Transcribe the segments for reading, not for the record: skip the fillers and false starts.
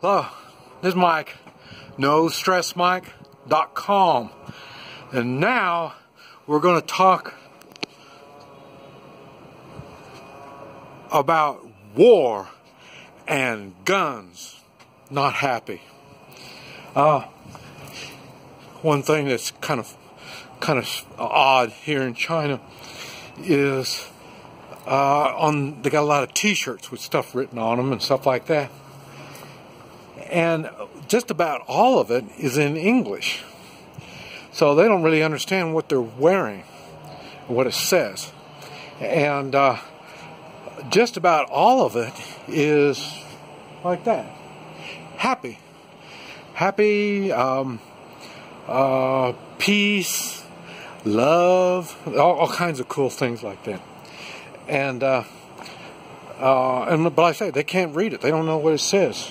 Hello, this is Mike, NoStressMike.com, and now we're going to talk about war and guns. Not happy. One thing that's kind of odd here in China is they got a lot of T-shirts with stuff written on them and stuff like that. And just about all of it is in English. So they don't really understand what they're wearing, what it says. And just about all of it is like that. Happy. Happy, peace, love, all kinds of cool things like that. But I say, they can't read it. They don't know what it says.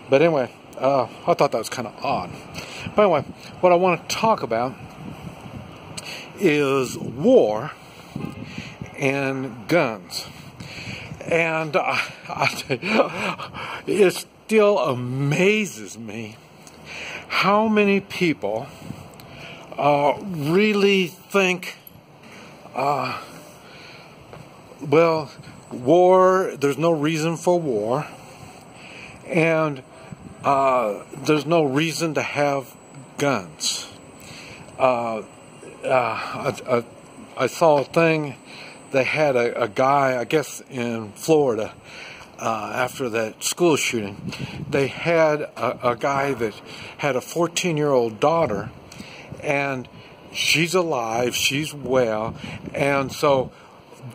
But anyway, I thought that was kind of odd. But anyway, what I want to talk about is war and guns. And it still amazes me how many people really think, well, war, there's no reason for war, and there's no reason to have guns. I saw a thing. They had a guy, I guess in Florida, after that school shooting, they had a guy that had a 14-year-old daughter, and she's alive, she's well, and so,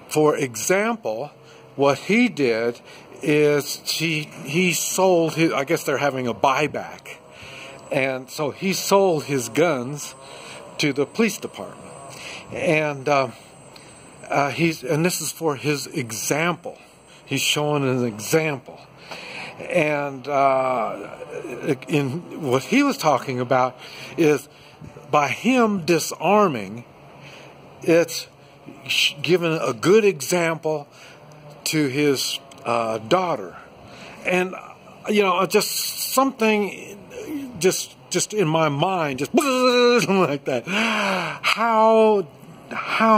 for example, what he did is he sold his, I guess they're having a buyback, and so he sold his guns to the police department, and this is for his example. He's showing an example, and in what he was talking about is by him disarming, it's given a good example to his daughter, and just something just in my mind, just like that. How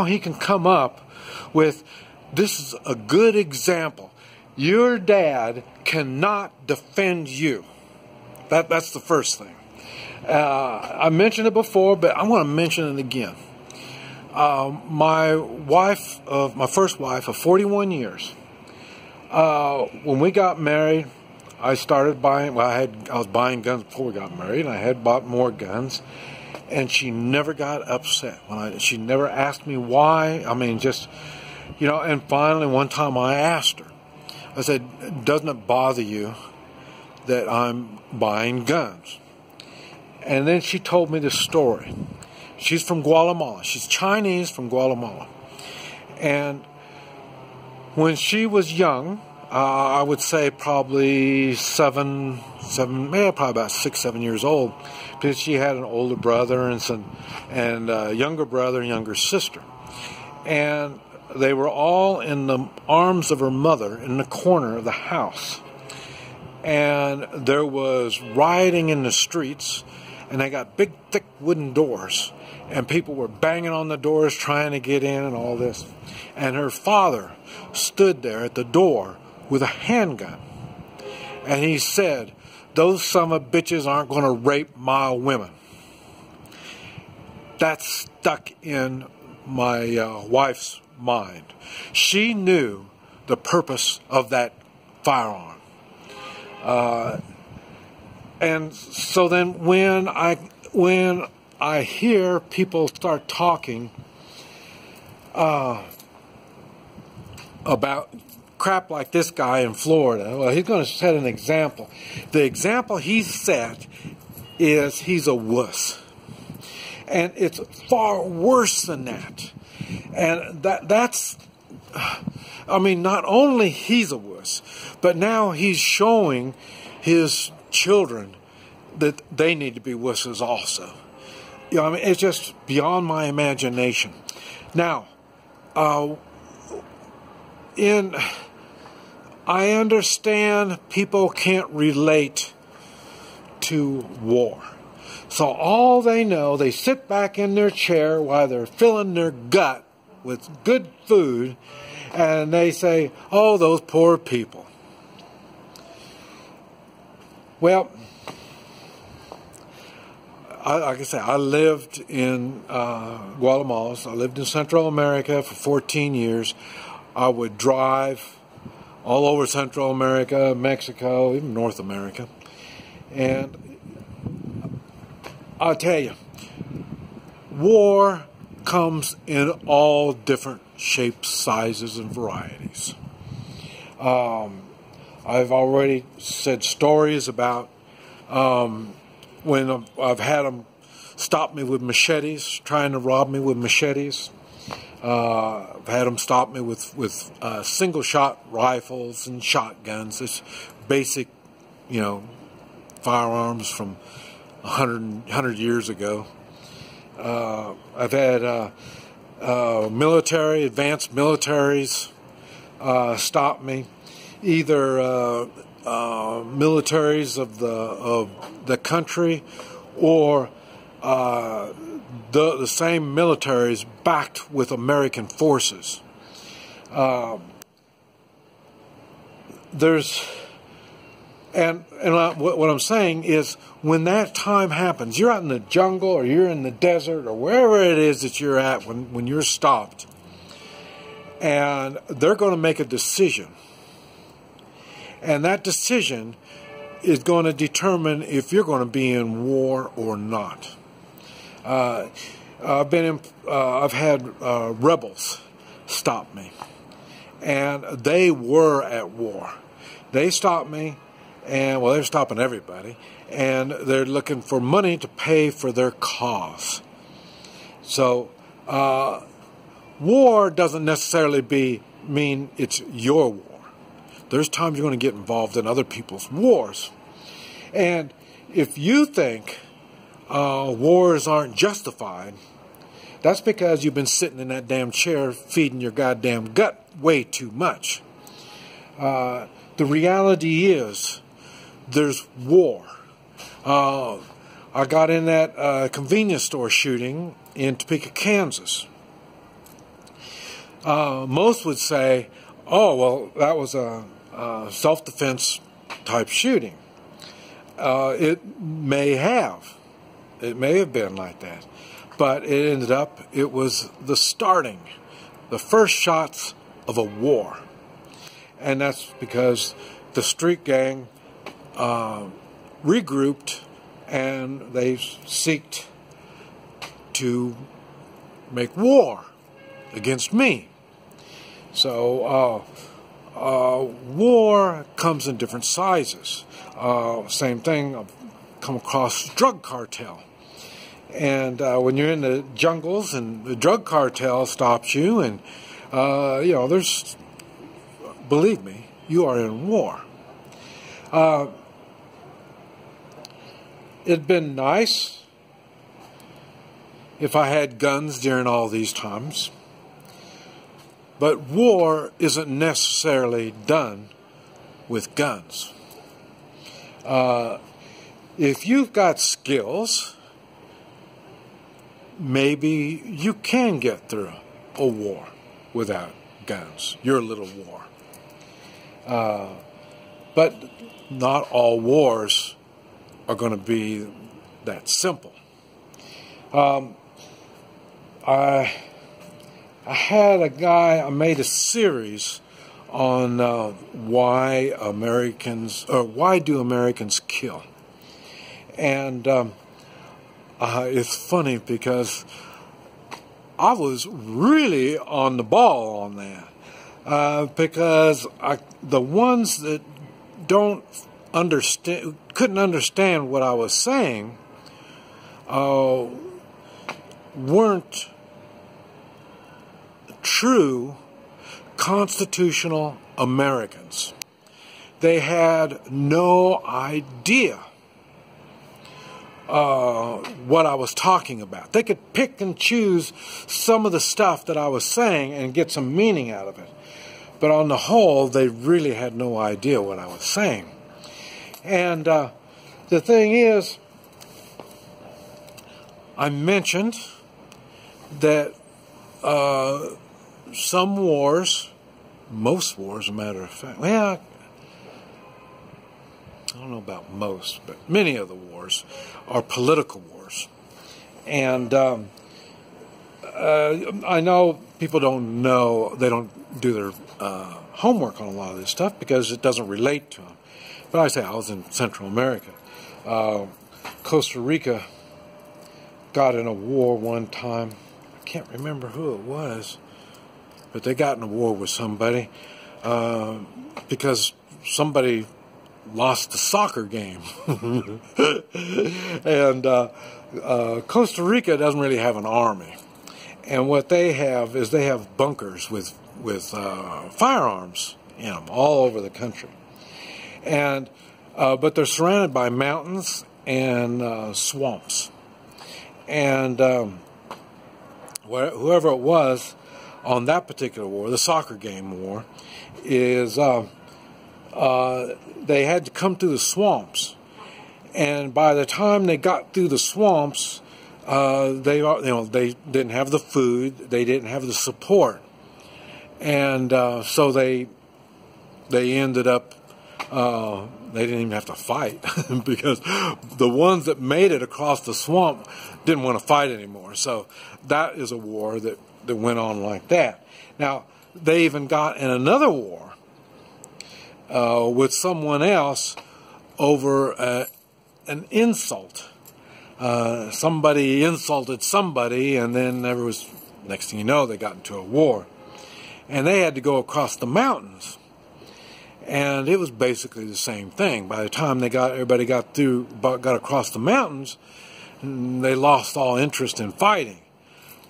he can come up with this is a good example. Your dad cannot defend you. That's the first thing. I mentioned it before, but I want to mention it again. My first wife of 41 years. When we got married, I started buying. Well, I was buying guns before we got married, and I had bought more guns. And she never got upset she never asked me why. I mean, just And finally, one time I asked her. I said, "Doesn't it bother you that I'm buying guns?" And then she told me this story. She's from Guatemala. She's Chinese from Guatemala. And when she was young, I would say probably probably about 6, 7 years old, because she had an older brother and a younger brother and younger sister. And they were all in the arms of her mother in the corner of the house. And there was rioting in the streets, and they got big, thick wooden doors. And people were banging on the doors trying to get in and all this. And her father stood there at the door with a handgun. And he said, "Those son of bitches aren't going to rape my women." That stuck in my wife's mind. She knew the purpose of that firearm. And so then when I hear people start talking about crap like this guy in Florida, well, he's going to set an example. The example he set is he's a wuss. And it's far worse than that. And that's, I mean, not only he's a wuss, but now he's showing his children that they need to be wusses also. I mean, it's just beyond my imagination. Now, I understand people can't relate to war. So all they know, they sit back in their chair while they're filling their gut with good food, and they say, oh, those poor people. Well, like I say, I lived in Guatemala. I lived in Central America for 14 years. I would drive all over Central America, Mexico, even North America. And I'll tell you, war comes in all different shapes, sizes, and varieties. I've already said stories about when I've had them stop me with machetes, trying to rob me with machetes. I've had them stop me with single-shot rifles and shotguns. It's basic, firearms from 100 years ago. I've had advanced militaries stop me, either militaries of the country or the same militaries backed with American forces. What I'm saying is, when that time happens, you're out in the jungle or you're in the desert or wherever it is that you're at when you're stopped, and they're going to make a decision. And that decision is going to determine if you're going to be in war or not. I've had rebels stop me, and they were at war. They stopped me, and they're stopping everybody, and they're looking for money to pay for their cause. So war doesn't necessarily mean it's your war. There's times you're going to get involved in other people's wars. And if you think wars aren't justified, that's because you've been sitting in that damn chair feeding your goddamn gut way too much. The reality is, there's war. I got in that convenience store shooting in Topeka, Kansas. Most would say, oh, well, that was a self-defense type shooting. It may have been like that, but it was the first shots of a war. And that's because the street gang regrouped, and they sought to make war against me. So war comes in different sizes. Same thing, I've come across drug cartel. And when you're in the jungles and the drug cartel stops you, and believe me, you are in war. It'd been nice if I had guns during all these times. But war isn't necessarily done with guns. If you've got skills, maybe you can get through a war without guns, your little war. But not all wars are going to be that simple. I made a series on why do Americans kill? And it's funny because I was really on the ball on that. Because the ones that couldn't understand what I was saying, weren't true constitutional Americans. They had no idea what I was talking about. They could pick and choose some of the stuff that I was saying and get some meaning out of it. But on the whole, they really had no idea what I was saying. And the thing is, I mentioned that some wars, most wars, as a matter of fact, well, I don't know about most, but many of the wars are political wars. And I know people don't know, they don't do their homework on a lot of this stuff because it doesn't relate to them. But I say I was in Central America. Costa Rica got in a war one time. I can't remember who it was, but they got in a war with somebody because somebody lost the soccer game. And Costa Rica doesn't really have an army. And what they have is they have bunkers with firearms in them all over the country. And but they're surrounded by mountains and swamps. And whoever it was on that particular war, the soccer game war, is they had to come through the swamps, and by the time they got through the swamps, they didn't have the food, they didn't have the support, and so they ended up they didn't even have to fight because the ones that made it across the swamp didn't want to fight anymore. So that is a war that went on like that. Now they even got in another war with someone else over an insult. Somebody insulted somebody, and then next thing you know, they got into a war. And they had to go across the mountains. And it was basically the same thing. By the time everybody got across the mountains, they lost all interest in fighting.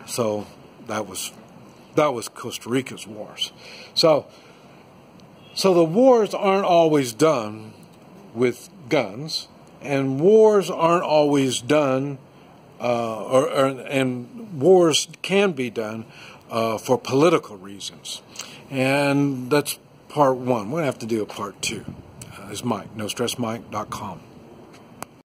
So that was Costa Rica's wars. So the wars aren't always done with guns, and wars aren't always done, and wars can be done for political reasons. And that's part one. We're going to have to do a part two. This is Mike, NoStressMike.com.